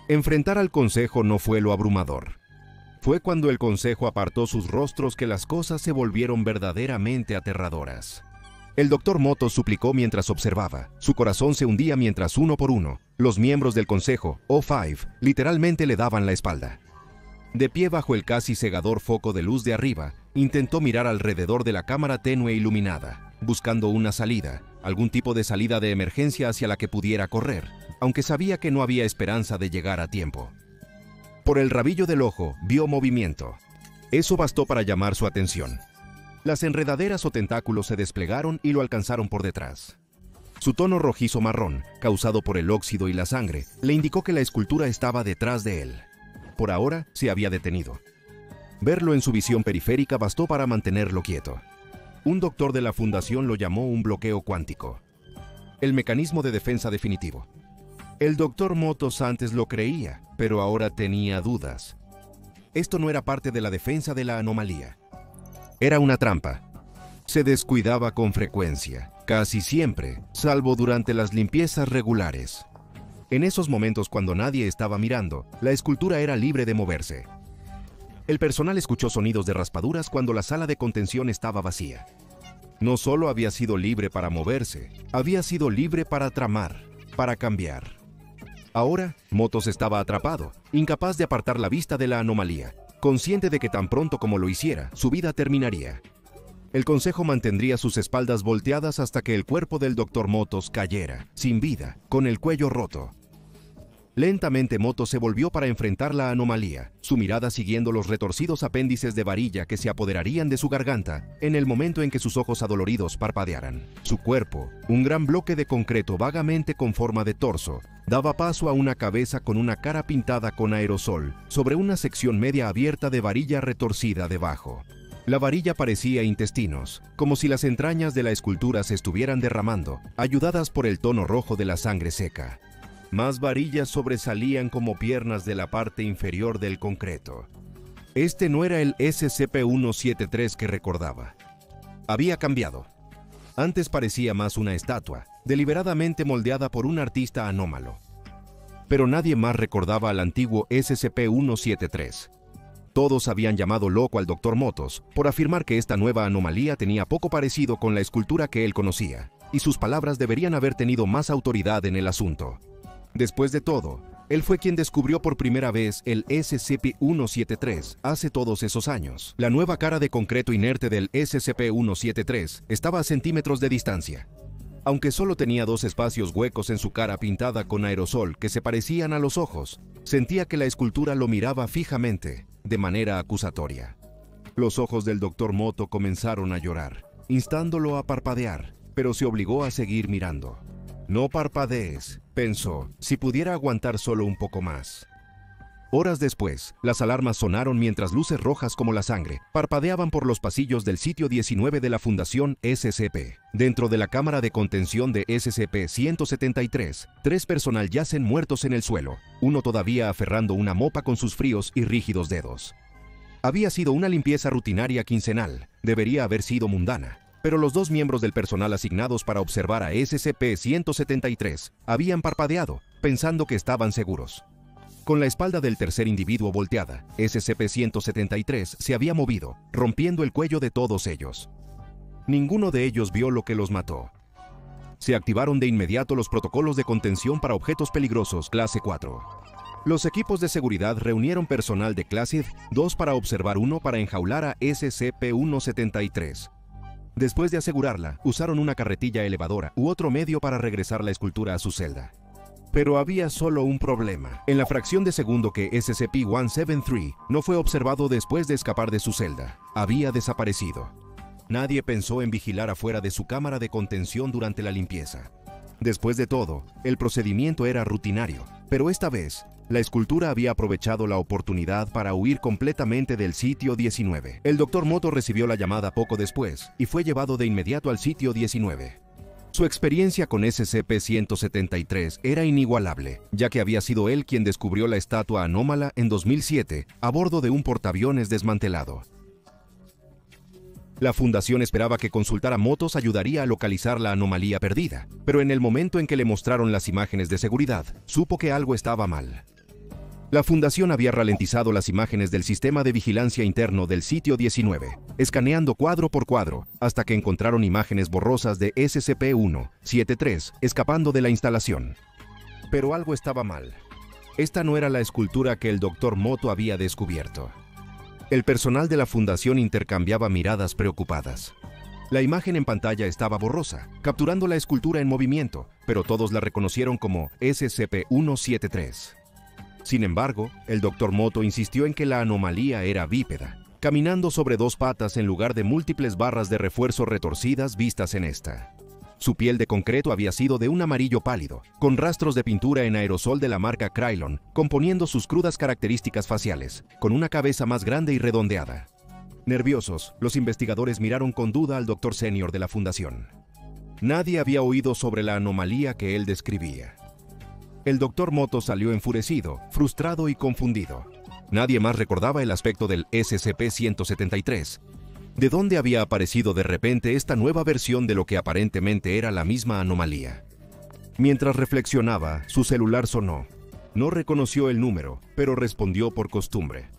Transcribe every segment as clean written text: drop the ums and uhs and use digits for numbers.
Enfrentar al consejo no fue lo abrumador. Fue cuando el consejo apartó sus rostros que las cosas se volvieron verdaderamente aterradoras. El Dr. Motos suplicó mientras observaba. Su corazón se hundía mientras uno por uno, los miembros del consejo, O5, literalmente le daban la espalda. De pie bajo el casi cegador foco de luz de arriba, intentó mirar alrededor de la cámara tenue iluminada, buscando una salida, algún tipo de salida de emergencia hacia la que pudiera correr, aunque sabía que no había esperanza de llegar a tiempo. Por el rabillo del ojo, vio movimiento. Eso bastó para llamar su atención. Las enredaderas o tentáculos se desplegaron y lo alcanzaron por detrás. Su tono rojizo marrón, causado por el óxido y la sangre, le indicó que la escultura estaba detrás de él. Por ahora, se había detenido. Verlo en su visión periférica bastó para mantenerlo quieto. Un doctor de la fundación lo llamó un bloqueo cuántico. El mecanismo de defensa definitivo. El Dr. Motos antes lo creía, pero ahora tenía dudas. Esto no era parte de la defensa de la anomalía. Era una trampa. Se descuidaba con frecuencia, casi siempre, salvo durante las limpiezas regulares. En esos momentos cuando nadie estaba mirando, la escultura era libre de moverse. El personal escuchó sonidos de raspaduras cuando la sala de contención estaba vacía. No solo había sido libre para moverse, había sido libre para tramar, para cambiar. Ahora, Motos estaba atrapado, incapaz de apartar la vista de la anomalía, consciente de que tan pronto como lo hiciera, su vida terminaría. El consejo mantendría sus espaldas volteadas hasta que el cuerpo del Dr. Motos cayera, sin vida, con el cuello roto. Lentamente Motos se volvió para enfrentar la anomalía, su mirada siguiendo los retorcidos apéndices de varilla que se apoderarían de su garganta en el momento en que sus ojos adoloridos parpadearan. Su cuerpo, un gran bloque de concreto vagamente con forma de torso, daba paso a una cabeza con una cara pintada con aerosol sobre una sección media abierta de varilla retorcida debajo. La varilla parecía intestinos, como si las entrañas de la escultura se estuvieran derramando, ayudadas por el tono rojo de la sangre seca. Más varillas sobresalían como piernas de la parte inferior del concreto. Este no era el SCP-173 que recordaba. Había cambiado. Antes parecía más una estatua, deliberadamente moldeada por un artista anómalo. Pero nadie más recordaba al antiguo SCP-173. Todos habían llamado loco al Dr. Motos por afirmar que esta nueva anomalía tenía poco parecido con la escultura que él conocía, y sus palabras deberían haber tenido más autoridad en el asunto. Después de todo, él fue quien descubrió por primera vez el SCP-173 hace todos esos años. La nueva cara de concreto inerte del SCP-173 estaba a centímetros de distancia. Aunque solo tenía dos espacios huecos en su cara pintada con aerosol que se parecían a los ojos, sentía que la escultura lo miraba fijamente, de manera acusatoria. Los ojos del Dr. Moto comenzaron a llorar, instándolo a parpadear, pero se obligó a seguir mirando. No parpadees, pensó, si pudiera aguantar solo un poco más. Horas después, las alarmas sonaron mientras luces rojas como la sangre parpadeaban por los pasillos del sitio 19 de la Fundación SCP. Dentro de la cámara de contención de SCP-173, 3 personal yacen muertos en el suelo, uno todavía aferrando una mopa con sus fríos y rígidos dedos. Había sido una limpieza rutinaria quincenal, debería haber sido mundana. Pero los 2 miembros del personal asignados para observar a SCP-173 habían parpadeado, pensando que estaban seguros. Con la espalda del tercer individuo volteada, SCP-173 se había movido, rompiendo el cuello de todos ellos. Ninguno de ellos vio lo que los mató. Se activaron de inmediato los protocolos de contención para objetos peligrosos clase 4. Los equipos de seguridad reunieron personal de clase 2 para observar uno para enjaular a SCP-173. Después de asegurarla, usaron una carretilla elevadora u otro medio para regresar la escultura a su celda. Pero había solo un problema. En la fracción de segundo que SCP-173 no fue observado después de escapar de su celda, había desaparecido. Nadie pensó en vigilar afuera de su cámara de contención durante la limpieza. Después de todo, el procedimiento era rutinario, pero esta vez, la escultura había aprovechado la oportunidad para huir completamente del sitio 19. El Dr. Moto recibió la llamada poco después y fue llevado de inmediato al sitio 19. Su experiencia con SCP-173 era inigualable, ya que había sido él quien descubrió la estatua anómala en 2007 a bordo de un portaaviones desmantelado. La Fundación esperaba que consultar a Motos ayudaría a localizar la anomalía perdida, pero en el momento en que le mostraron las imágenes de seguridad, supo que algo estaba mal. La fundación había ralentizado las imágenes del sistema de vigilancia interno del sitio 19, escaneando cuadro por cuadro, hasta que encontraron imágenes borrosas de SCP-173 escapando de la instalación. Pero algo estaba mal. Esta no era la escultura que el Dr. Moto había descubierto. El personal de la fundación intercambiaba miradas preocupadas. La imagen en pantalla estaba borrosa, capturando la escultura en movimiento, pero todos la reconocieron como SCP-173. Sin embargo, el Dr. Moto insistió en que la anomalía era bípeda, caminando sobre dos patas en lugar de múltiples barras de refuerzo retorcidas vistas en esta. Su piel de concreto había sido de un amarillo pálido, con rastros de pintura en aerosol de la marca Krylon, componiendo sus crudas características faciales, con una cabeza más grande y redondeada. Nerviosos, los investigadores miraron con duda al doctor senior de la fundación. Nadie había oído sobre la anomalía que él describía. El Dr. Moto salió enfurecido, frustrado y confundido. Nadie más recordaba el aspecto del SCP-173. ¿De dónde había aparecido de repente esta nueva versión de lo que aparentemente era la misma anomalía? Mientras reflexionaba, su celular sonó. No reconoció el número, pero respondió por costumbre.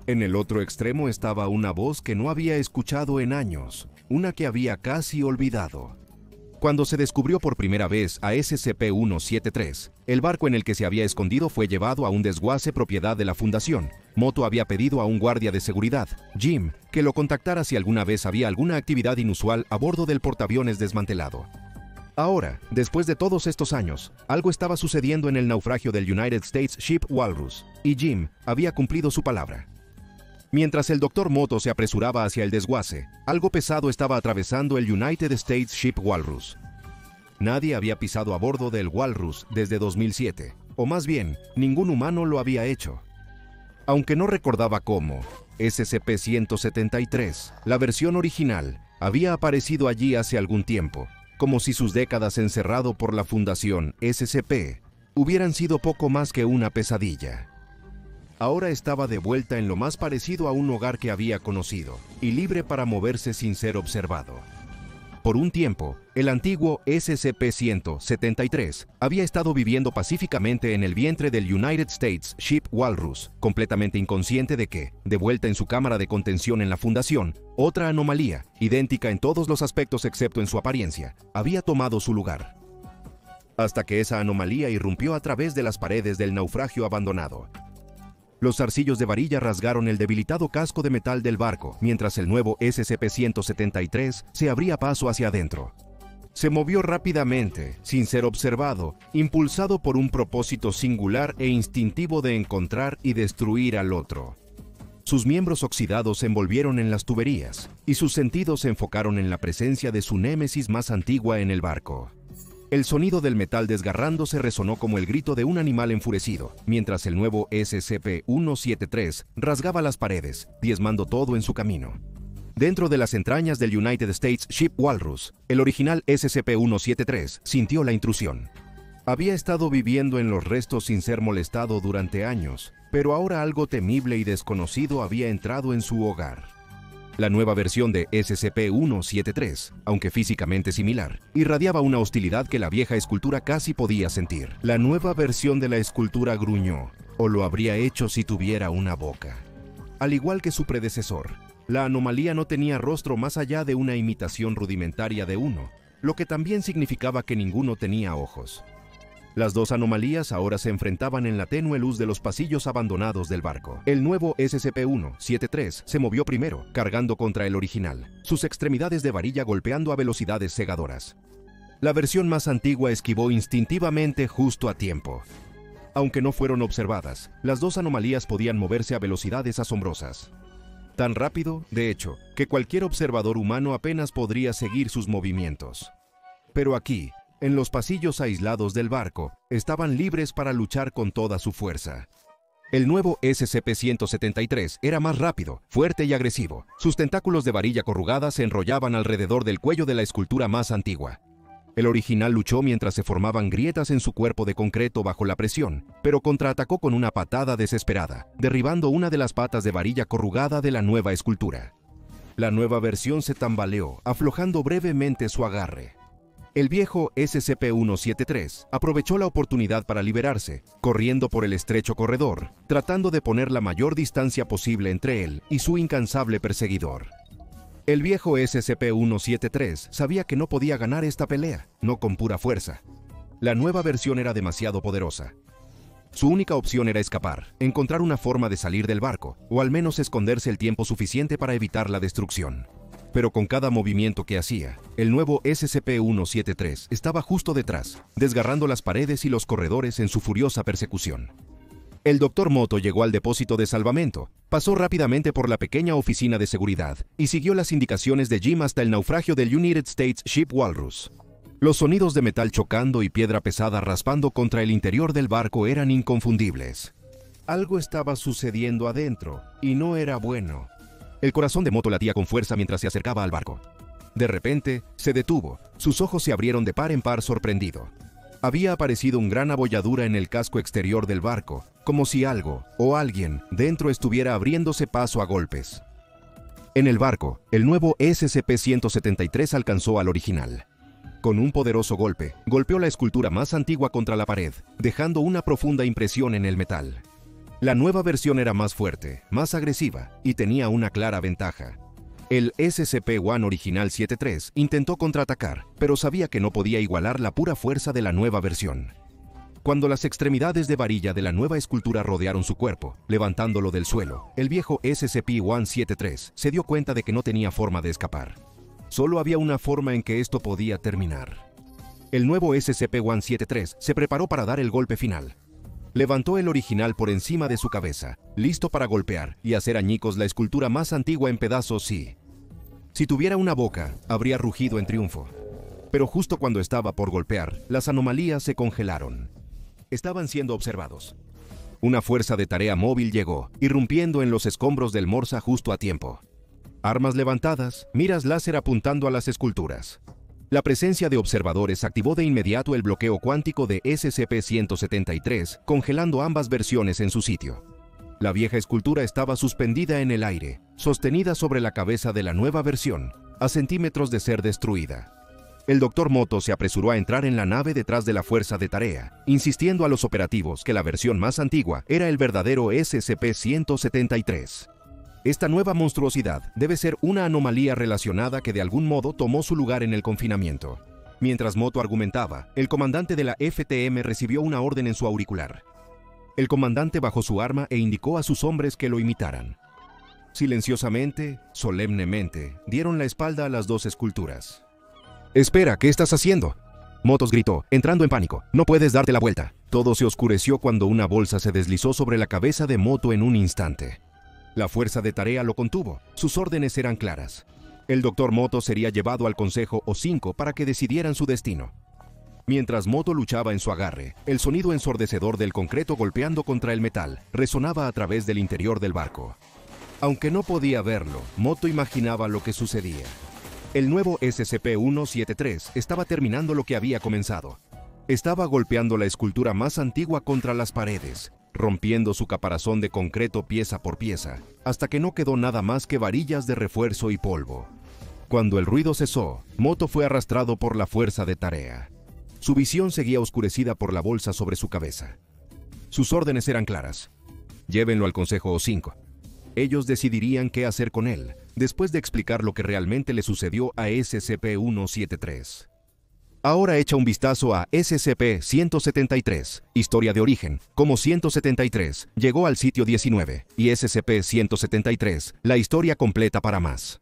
En el otro extremo estaba una voz que no había escuchado en años, una que había casi olvidado. Cuando se descubrió por primera vez a SCP-173, el barco en el que se había escondido fue llevado a un desguace propiedad de la fundación. Moto había pedido a un guardia de seguridad, Jim, que lo contactara si alguna vez había alguna actividad inusual a bordo del portaaviones desmantelado. Ahora, después de todos estos años, algo estaba sucediendo en el naufragio del United States Ship Walrus, y Jim había cumplido su palabra. Mientras el Dr. Moto se apresuraba hacia el desguace, algo pesado estaba atravesando el United States Ship Walrus. Nadie había pisado a bordo del Walrus desde 2007, o más bien, ningún humano lo había hecho. Aunque no recordaba cómo, SCP-173, la versión original, había aparecido allí hace algún tiempo, como si sus décadas encerrado por la Fundación SCP hubieran sido poco más que una pesadilla. Ahora estaba de vuelta en lo más parecido a un hogar que había conocido, y libre para moverse sin ser observado. Por un tiempo, el antiguo SCP-173 había estado viviendo pacíficamente en el vientre del United States Ship Walrus, completamente inconsciente de que, de vuelta en su cámara de contención en la fundación, otra anomalía, idéntica en todos los aspectos excepto en su apariencia, había tomado su lugar. Hasta que esa anomalía irrumpió a través de las paredes del naufragio abandonado. Los zarcillos de varilla rasgaron el debilitado casco de metal del barco, mientras el nuevo SCP-173 se abría paso hacia adentro. Se movió rápidamente, sin ser observado, impulsado por un propósito singular e instintivo de encontrar y destruir al otro. Sus miembros oxidados se envolvieron en las tuberías, y sus sentidos se enfocaron en la presencia de su némesis más antigua en el barco. El sonido del metal desgarrándose resonó como el grito de un animal enfurecido, mientras el nuevo SCP-173 rasgaba las paredes, diezmando todo en su camino. Dentro de las entrañas del United States Ship Walrus, el original SCP-173 sintió la intrusión. Había estado viviendo en los restos sin ser molestado durante años, pero ahora algo temible y desconocido había entrado en su hogar. La nueva versión de SCP-173, aunque físicamente similar, irradiaba una hostilidad que la vieja escultura casi podía sentir. La nueva versión de la escultura gruñó, o lo habría hecho si tuviera una boca. Al igual que su predecesor, la anomalía no tenía rostro más allá de una imitación rudimentaria de uno, lo que también significaba que ninguno tenía ojos. Las dos anomalías ahora se enfrentaban en la tenue luz de los pasillos abandonados del barco. El nuevo SCP-173 se movió primero, cargando contra el original, sus extremidades de varilla golpeando a velocidades cegadoras. La versión más antigua esquivó instintivamente justo a tiempo. Aunque no fueron observadas, las dos anomalías podían moverse a velocidades asombrosas. Tan rápido, de hecho, que cualquier observador humano apenas podría seguir sus movimientos. Pero aquí, en los pasillos aislados del barco, estaban libres para luchar con toda su fuerza. El nuevo SCP-173 era más rápido, fuerte y agresivo. Sus tentáculos de varilla corrugada se enrollaban alrededor del cuello de la escultura más antigua. El original luchó mientras se formaban grietas en su cuerpo de concreto bajo la presión, pero contraatacó con una patada desesperada, derribando una de las patas de varilla corrugada de la nueva escultura. La nueva versión se tambaleó, aflojando brevemente su agarre. El viejo SCP-173 aprovechó la oportunidad para liberarse, corriendo por el estrecho corredor, tratando de poner la mayor distancia posible entre él y su incansable perseguidor. El viejo SCP-173 sabía que no podía ganar esta pelea, no con pura fuerza. La nueva versión era demasiado poderosa. Su única opción era escapar, encontrar una forma de salir del barco, o al menos esconderse el tiempo suficiente para evitar la destrucción. Pero con cada movimiento que hacía, el nuevo SCP-173 estaba justo detrás, desgarrando las paredes y los corredores en su furiosa persecución. El Dr. Moto llegó al depósito de salvamento, pasó rápidamente por la pequeña oficina de seguridad y siguió las indicaciones de Jim hasta el naufragio del United States Ship Walrus. Los sonidos de metal chocando y piedra pesada raspando contra el interior del barco eran inconfundibles. Algo estaba sucediendo adentro, y no era bueno. El corazón de Moto latía con fuerza mientras se acercaba al barco. De repente, se detuvo. Sus ojos se abrieron de par en par sorprendido. Había aparecido una gran abolladura en el casco exterior del barco, como si algo o alguien dentro estuviera abriéndose paso a golpes. En el barco, el nuevo SCP-173 alcanzó al original. Con un poderoso golpe, golpeó la escultura más antigua contra la pared, dejando una profunda impresión en el metal. La nueva versión era más fuerte, más agresiva, y tenía una clara ventaja. El SCP-1 original 73 intentó contraatacar, pero sabía que no podía igualar la pura fuerza de la nueva versión. Cuando las extremidades de varilla de la nueva escultura rodearon su cuerpo, levantándolo del suelo, el viejo SCP-173 se dio cuenta de que no tenía forma de escapar. Solo había una forma en que esto podía terminar. El nuevo SCP-173 se preparó para dar el golpe final. Levantó el original por encima de su cabeza, listo para golpear y hacer añicos la escultura más antigua en pedazos y... Si tuviera una boca, habría rugido en triunfo. Pero justo cuando estaba por golpear, las anomalías se congelaron. Estaban siendo observados. Una fuerza de tarea móvil llegó, irrumpiendo en los escombros del Morsa justo a tiempo. Armas levantadas, miras láser apuntando a las esculturas. La presencia de observadores activó de inmediato el bloqueo cuántico de SCP-173, congelando ambas versiones en su sitio. La vieja escultura estaba suspendida en el aire, sostenida sobre la cabeza de la nueva versión, a centímetros de ser destruida. El Dr. Moto se apresuró a entrar en la nave detrás de la fuerza de tarea, insistiendo a los operativos que la versión más antigua era el verdadero SCP-173. Esta nueva monstruosidad debe ser una anomalía relacionada que de algún modo tomó su lugar en el confinamiento. Mientras Moto argumentaba, el comandante de la FTM recibió una orden en su auricular. El comandante bajó su arma e indicó a sus hombres que lo imitaran. Silenciosamente, solemnemente, dieron la espalda a las dos esculturas. «Espera, ¿qué estás haciendo?», Motos gritó, entrando en pánico. «No puedes darte la vuelta». Todo se oscureció cuando una bolsa se deslizó sobre la cabeza de Moto en un instante. La fuerza de tarea lo contuvo. Sus órdenes eran claras. El Dr. Moto sería llevado al Consejo O5 para que decidieran su destino. Mientras Moto luchaba en su agarre, el sonido ensordecedor del concreto golpeando contra el metal resonaba a través del interior del barco. Aunque no podía verlo, Moto imaginaba lo que sucedía. El nuevo SCP-173 estaba terminando lo que había comenzado. Estaba golpeando la escultura más antigua contra las paredes, rompiendo su caparazón de concreto pieza por pieza, hasta que no quedó nada más que varillas de refuerzo y polvo. Cuando el ruido cesó, Moto fue arrastrado por la fuerza de tarea. Su visión seguía oscurecida por la bolsa sobre su cabeza. Sus órdenes eran claras. Llévenlo al Consejo O5. Ellos decidirían qué hacer con él, después de explicar lo que realmente le sucedió a SCP-173. Ahora echa un vistazo a SCP-173, Historia de origen, cómo 173 llegó al sitio 19, y SCP-173, la historia completa para más.